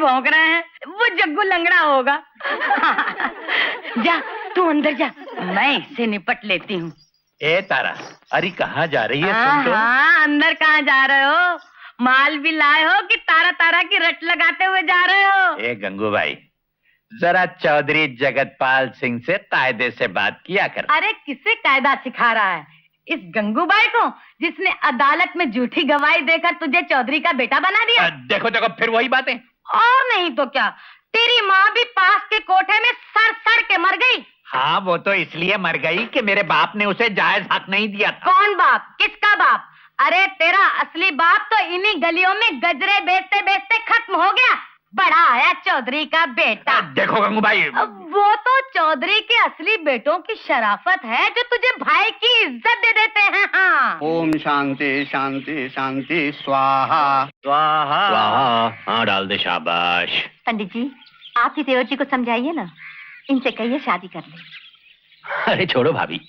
भौंक रहे हैं, वो जग्गू लंगड़ा होगा। जा तू अंदर जा, मैं इससे निपट लेती हूँ। ए तारा, अरे कहाँ जा रही है तुम तो? हाँ, अंदर कहाँ जा रहे हो? माल भी लाए हो कि तारा तारा की रट लगाते हुए जा रहे हो? ए गंगू भाई, जरा चौधरी जगतपाल सिंह से कायदे से बात किया कर। अरे किसे कायदा सिखा रहा है? इस गंगूबाई को, जिसने अदालत में झूठी गवाही देकर तुझे चौधरी का बेटा बना दिया। देखो देखो, फिर वही बातें। और नहीं तो क्या, तेरी माँ भी पास के कोठे में सड़ सड़ के मर गई। हाँ, वो तो इसलिए मर गई कि मेरे बाप ने उसे जायज हक नहीं दिया था। कौन बाप? किसका बाप? अरे तेरा असली बाप तो इन्हीं गलियों में गजरे बेचते बेचते खत्म हो गया। बड़ा आया चौधरी का बेटा। देखो गंगू भाई, वो तो चौधरी के असली बेटों की शराफत है जो तुझे भाई की इज्जत दे देते हैं। हाँ। ओम शांति शांति शांति स्वाहा स्वाहा स्वाहा। हाँ डाल दे, शाबाश। पंडित जी, आप ही देवर जी को समझाइए ना, इनसे कहिए शादी कर ले। अरे छोड़ो भाभी,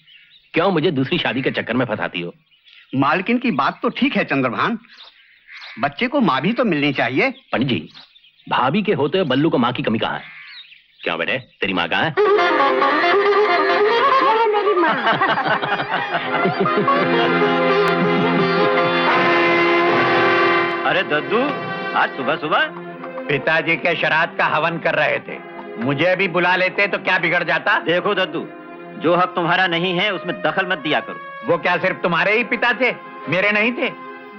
क्यों मुझे दूसरी शादी के चक्कर में फंसाती हो? मालकिन की बात तो ठीक है चंद्रभान, बच्चे को माँ भी तो मिलनी चाहिए। पंडित जी, भाभी के होते हुए बल्लू को माँ की कमी कहाँ है? क्यों बेटे, तेरी माँ कहाँ है? मेरी माँ। अरे दद्दू, आज सुबह सुबह पिताजी के श्राद्ध का हवन कर रहे थे, मुझे भी बुला लेते तो क्या बिगड़ जाता? देखो दद्दू, जो हक तुम्हारा नहीं है उसमें दखल मत दिया करो। वो क्या सिर्फ तुम्हारे ही पिता थे, मेरे नहीं थे?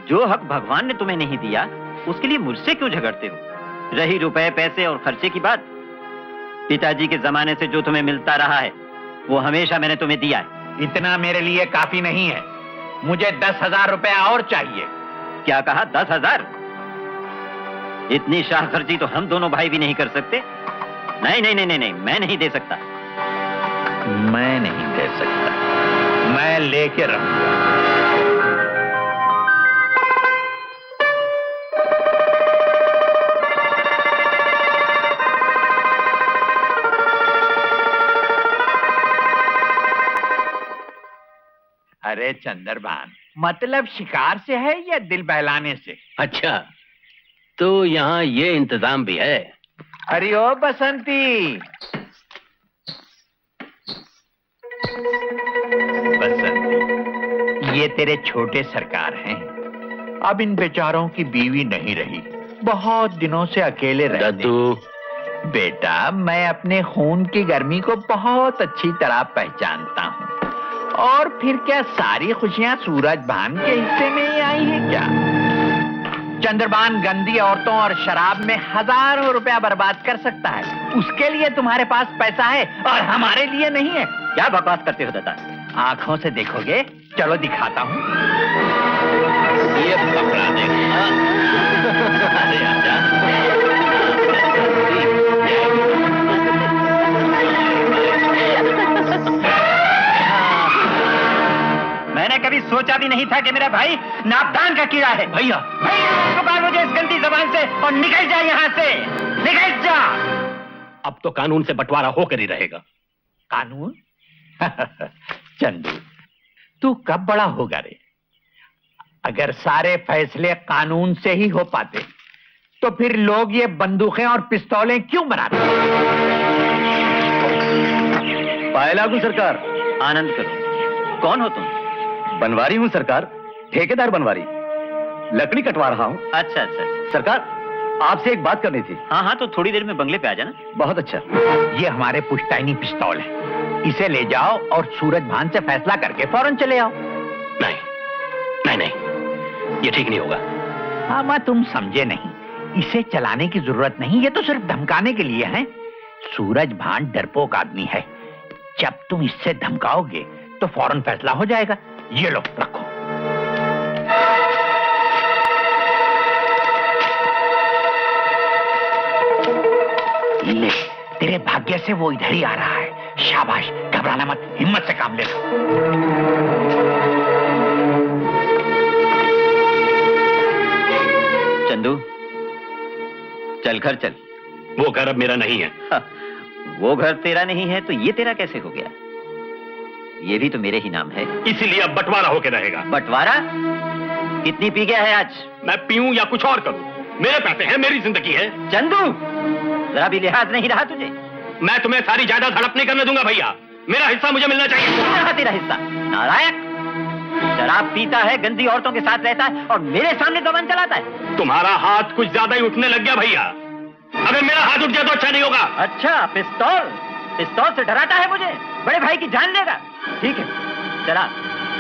जो हक भगवान ने तुम्हें नहीं दिया उसके लिए मुझसे क्यों झगड़ते हो? रही रुपए पैसे और खर्चे की बात, पिताजी के जमाने से जो तुम्हें मिलता रहा है वो हमेशा मैंने तुम्हें दिया है। इतना मेरे लिए काफी नहीं है, मुझे 10,000 रुपया और चाहिए। क्या कहा? 10,000? इतनी शाह खर्ची तो हम दोनों भाई भी नहीं कर सकते। नहीं नहीं नहीं नहीं, नहीं मैं नहीं दे सकता। मैं नहीं दे सकता, मैं लेके रहूंगा। अरे चंद्रभान, मतलब शिकार से है या दिल बहलाने से? अच्छा, तो यहाँ ये इंतजाम भी है। अरे ओ बसंती, बसंती, ये तेरे छोटे सरकार हैं। अब इन बेचारों की बीवी नहीं रही, बहुत दिनों से अकेले रहते। दद्दू, बेटा, मैं अपने खून की गर्मी को बहुत अच्छी तरह पहचानता हूँ। और फिर क्या सारी खुशियां सूरजभान के हिस्से में ही आई है क्या? चंद्रभान गंदी औरतों और शराब में हजारों रुपया बर्बाद कर सकता है, उसके लिए तुम्हारे पास पैसा है और हमारे लिए नहीं है। क्या बकवास करते हो दादा? आंखों से देखोगे? चलो दिखाता हूँ। ये पकड़ा देगा। अरे आजा। मैंने कभी सोचा भी नहीं था कि मेरा भाई नापदान का कीड़ा है। भैया, भैया मुझे इस गंदी जबान से और निकल जा यहाँ से, निकल जा। अब तो कानून से बंटवारा होकर ही रहेगा। कानून? चंदू, तू कब बड़ा होगा रे? अगर सारे फैसले कानून से ही हो पाते तो फिर लोग ये बंदूकें और पिस्तौलें क्यों बनाते? पाए लागू सरकार। आनंद करो। कौन हो तुम? बनवारी हूँ सरकार, ठेकेदार बनवारी, लकड़ी कटवा रहा हूँ। अच्छा अच्छा। सरकार, आपसे एक बात करनी थी। हाँ हाँ, तो थोड़ी देर में बंगले पे आ जाना। बहुत अच्छा। ये हमारे पुश्तैनी पिस्तौल है, इसे ले जाओ और सूरजभान से फैसला करके फौरन चले आओ। नहीं नहीं नहीं, ये ठीक नहीं होगा। हाँ, मैं तुम समझे नहीं, इसे चलाने की जरूरत नहीं, ये तो सिर्फ धमकाने के लिए है। सूरजभान डरपोक आदमी है, जब तुम इससे धमकाओगे तो फौरन फैसला हो जाएगा। ये लो, रखो। ले, तेरे भाग्य से वो इधर ही आ रहा है। शाबाश, घबराना मत, हिम्मत से काम ले लो। चंदू, चल घर चल। वो घर अब मेरा नहीं है। वो घर तेरा नहीं है तो ये तेरा कैसे हो गया? ये भी तो मेरे ही नाम है। इसीलिए अब बंटवारा होकर रहेगा। बंटवारा? कितनी पी गया है आज? मैं पीऊं या कुछ और करूं, मेरे पैसे हैं, मेरी जिंदगी है। चंदू, जरा भी लिहाज नहीं रहा तुझे? मैं तुम्हें सारी जायदाद हड़प नहीं करने दूंगा भैया। मेरा हिस्सा मुझे मिलना चाहिए। कहाँ रहा तेरा हिस्सा? नालायक, शराब पीता है, गंदी औरतों के साथ रहता है और मेरे सामने दबन चलाता है। तुम्हारा हाथ कुछ ज्यादा ही उठने लग गया भैया। अगर मेरा हाथ उठ गया तो अच्छा नहीं होगा। अच्छा, पिस्तौल? पिस्तौल से डराता है मुझे? बड़े भाई की जान लेगा? ठीक है, चला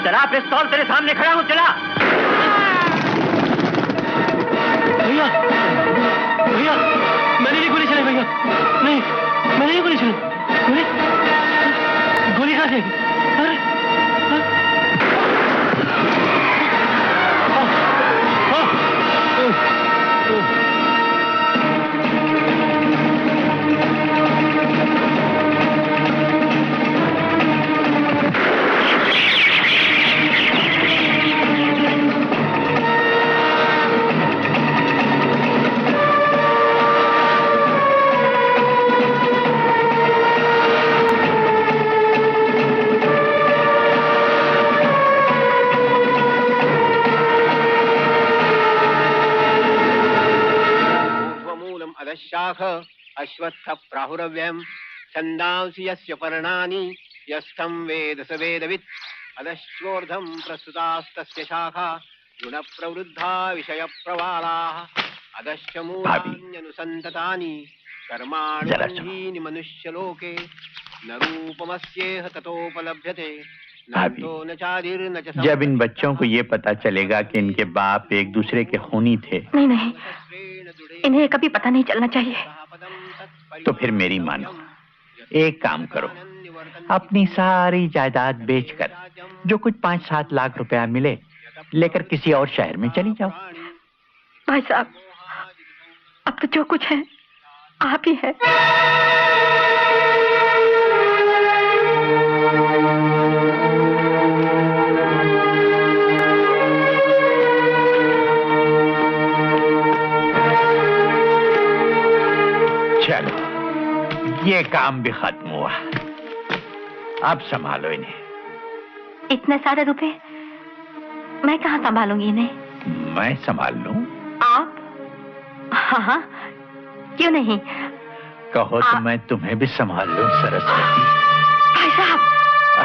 चला, पिस्तौल तेरे सामने खड़ा हूं, चला। भैया भैया, मैंने नहीं गोली चलाई भैया। नहीं, मैंने नहीं गोली चलाई। गोली कहाँ से? अरे शाख अश्वत्थ प्राहुरव्ययम् छन्दांसि यस्य पर्णानि यस्थं वेद स वेदवित् अधश्चोर्ध्वं प्रस्तुतास्तस्य शाखा गुणप्रवृद्धा विषयप्रवालाः अधश्च मूलान्यनुसन्ततानि कर्माणि मनुष्यलोके न रूपमस्येह ततोपलभ्यते न तो न चादिर्न च। जब इन बच्चों को ये पता चलेगा कि इनके बाप एक दूसरे के खूनी थे, नहीं, इन्हें कभी पता नहीं चलना चाहिए। तो फिर मेरी मानो, एक काम करो, अपनी सारी जायदाद बेचकर जो कुछ 5-7 लाख रुपया मिले लेकर किसी और शहर में चली जाओ। भाई साहब, अब तो जो कुछ है आप ही है। चलो, ये काम भी खत्म हुआ। अब संभालो इन्हें। इतने सारे रुपए मैं कहाँ संभालूंगी इन्हें? मैं संभाल लूं? आप? हाँ, क्यों नहीं? कहो तो मैं तुम्हें भी संभाल लूं सरस्वती। भाई साहब!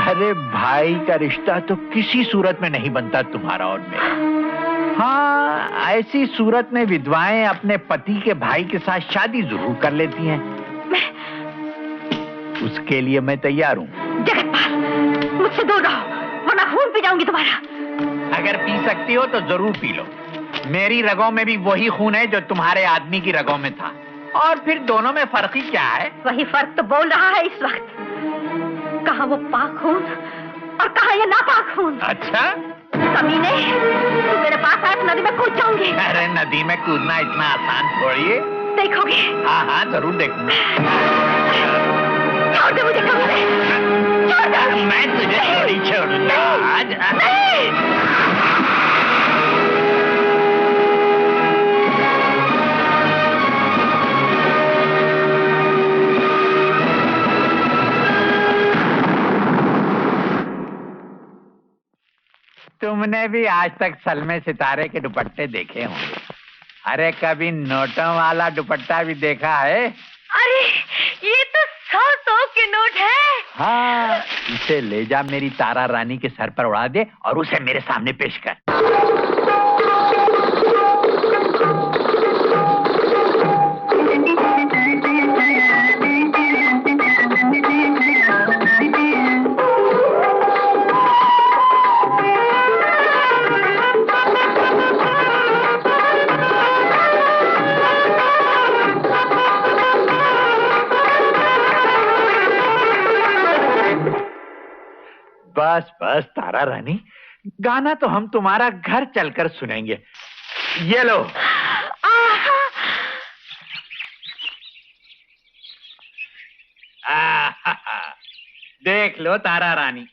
अरे भाई का रिश्ता तो किसी सूरत में नहीं बनता तुम्हारा और मेरा। हाँ, ऐसी सूरत में विधवाएं अपने पति के भाई के साथ शादी जरूर कर लेती हैं। उसके लिए मैं तैयार हूँ। जगतपाल, मुझसे दूर रहो वरना खून पी जाऊंगी तुम्हारा। अगर पी सकती हो तो जरूर पी लो। मेरी रगों में भी वही खून है जो तुम्हारे आदमी की रगों में था। और फिर दोनों में फर्क ही क्या है? वही फर्क तो बोल रहा है इस वक्त। कहाँ वो पाक खून और कहाँ ये नापाक खून। अच्छा, कमीने, तू मेरे पास आए तो नदी में कूद जाऊंगी। अरे नदी में कूदना इतना आसान थोड़ी है। देखोगे? हाँ, जरूर देखूंगा। छोड़ दे मुझे कमीने, छोड़ दे। मैं तुझे थोड़ी छोड़ूंगा आज। तुमने भी आज तक सलमे सितारे के दुपट्टे देखे होंगे। अरे कभी नोटों वाला दुपट्टा भी देखा है? अरे ये तो 100 के नोट है। हाँ, इसे ले जा, मेरी तारा रानी के सर पर उड़ा दे और उसे मेरे सामने पेश कर। बस बस तारा रानी, गाना तो हम तुम्हारा घर चलकर सुनेंगे। ये लो। देख लो तारा रानी,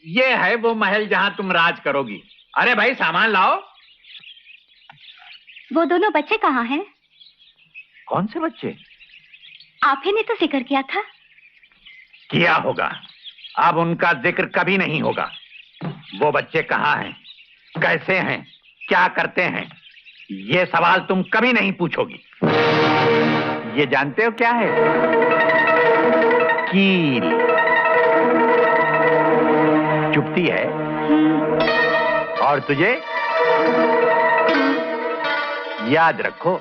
ये है वो महल जहां तुम राज करोगी। अरे भाई सामान लाओ। वो दोनों बच्चे कहाँ हैं? कौन से बच्चे? आप ही ने तो जिक्र किया था। किया होगा, अब उनका जिक्र कभी नहीं होगा। वो बच्चे कहाँ हैं, कैसे हैं, क्या करते हैं, ये सवाल तुम कभी नहीं पूछोगी। ये जानते हो क्या है? कील। चुभती है। और तुझे? याद रखो,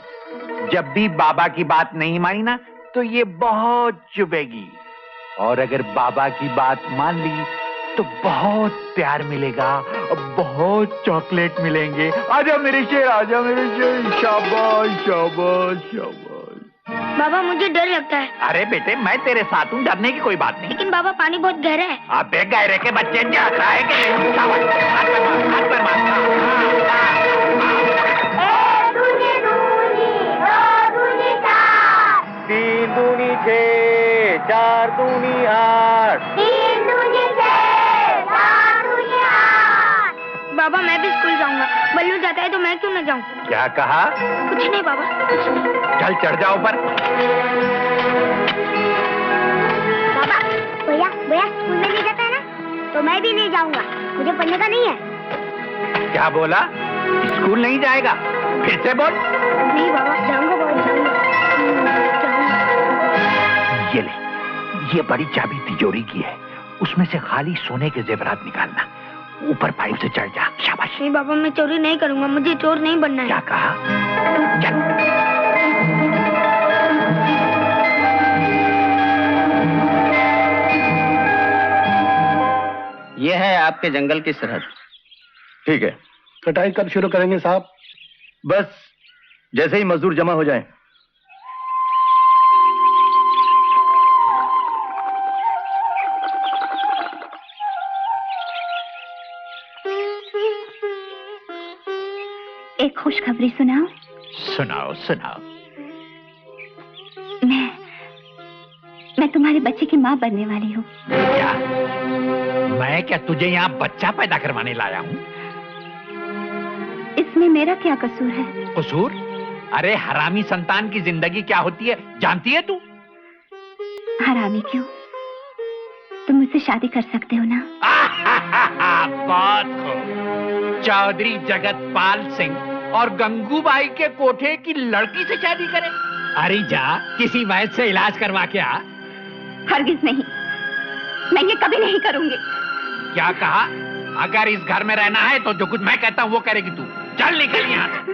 जब भी बाबा की बात नहीं मानी ना, तो ये बहुत चुभेगी। और अगर बाबा की बात मान ली तो बहुत प्यार मिलेगा, बहुत चॉकलेट मिलेंगे। आजा मेरे शेर, आजा मेरे शेर। शाबाश शाबाश शाबाश। बाबा मुझे डर लगता है। अरे बेटे, मैं तेरे साथ हूँ, डरने की कोई बात नहीं। लेकिन बाबा पानी बहुत गहरा है। आप गहरे के बच्चे जाता है कि नहीं? शाबाश, हाथ पर मार, हाथ पर मार। तीन दूनी 6, 4 दूनी 8। बाबा मैं भी स्कूल जाऊंगा। बल्लू जाता है तो मैं क्यों न जाऊं? क्या कहा? कुछ नहीं बाबा, कुछ नहीं। चल चढ़ जाओ ऊपर। बाबा भैया स्कूल में नहीं जाता है ना, तो मैं भी नहीं जाऊंगा। मुझे पढ़ने का नहीं है। क्या बोला? स्कूल नहीं जाएगा? फिर से बोल। नहीं बाबा, जाऊंगा बाबा, जाऊंगा। ये ले, ये बड़ी चाबी तिजोरी की है, उसमें से खाली सोने के जेवरात निकालना। ऊपर पाइप से चढ़ जा। शाबाश। नहीं बाबा, मैं चोरी नहीं करूंगा, मुझे चोर नहीं बनना है। क्या कहा? चल। ये है आपके जंगल की सरहद। ठीक है। कटाई कब शुरू करेंगे साहब? बस जैसे ही मजदूर जमा हो जाएं। एक खुशखबरी सुनाओ। सुनाओ सुनाओ। मैं तुम्हारे बच्चे की माँ बनने वाली हूँ। क्या? मैं क्या तुझे यहाँ बच्चा पैदा करवाने लाया हूँ? इसमें मेरा क्या कसूर है? कसूर? अरे हरामी संतान की जिंदगी क्या होती है जानती है तू? हरामी क्यों? तुम मुझसे शादी कर सकते हो ना? बहुत खूब। चौधरी जगतपाल सिंह और गंगूबाई के कोठे की लड़की से शादी करें? अरे जा, किसी वैद्य से इलाज करवा के आ। हरगिज नहीं, मैं ये कभी नहीं करूंगी। क्या कहा? अगर इस घर में रहना है तो जो कुछ मैं कहता हूँ वो करेगी तू। चल निकल यहाँ से।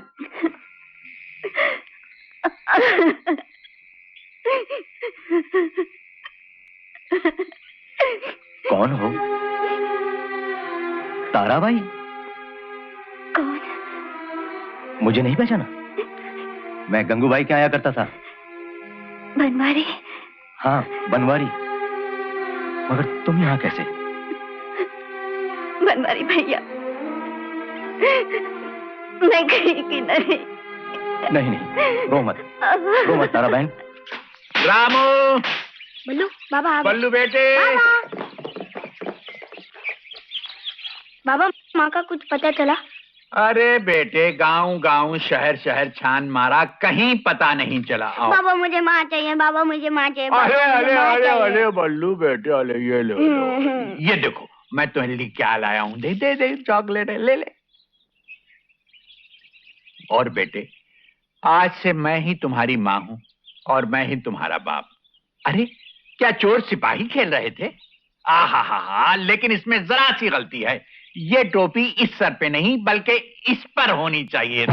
कौन हो? ताराबाई? कौन? मुझे नहीं पहचाना? मैं गंगूबाई के आया करता था। बनवारी? हाँ, बनवारी। मगर तुम यहाँ कैसे? बनवारी भैया, मैं कहीं की नहीं। नहीं, रो मत तारा बहन। रामू। बल्लू बाबा आ गए। बल्लू बेटे। बाबा माँ का कुछ पता चला? अरे बेटे, गांव गांव शहर शहर छान मारा, कहीं पता नहीं चला। आओ। बाबा मुझे माँ चाहिए, बाबा मुझे माँ चाहिए। अरे अरे अरे अरे बल्लू बेटे, अरे ये लो, ये देखो मैं तुम्हें लिए क्या लाया हूँ। दे दे दे, चॉकलेट है, ले ले। और बेटे, आज से मैं ही तुम्हारी माँ हूँ और मैं ही तुम्हारा बाप। अरे क्या चोर सिपाही खेल रहे थे? आहा, लेकिन इसमें जरा सी गलती है। ये टोपी इस सर पे नहीं बल्कि इस पर होनी चाहिए।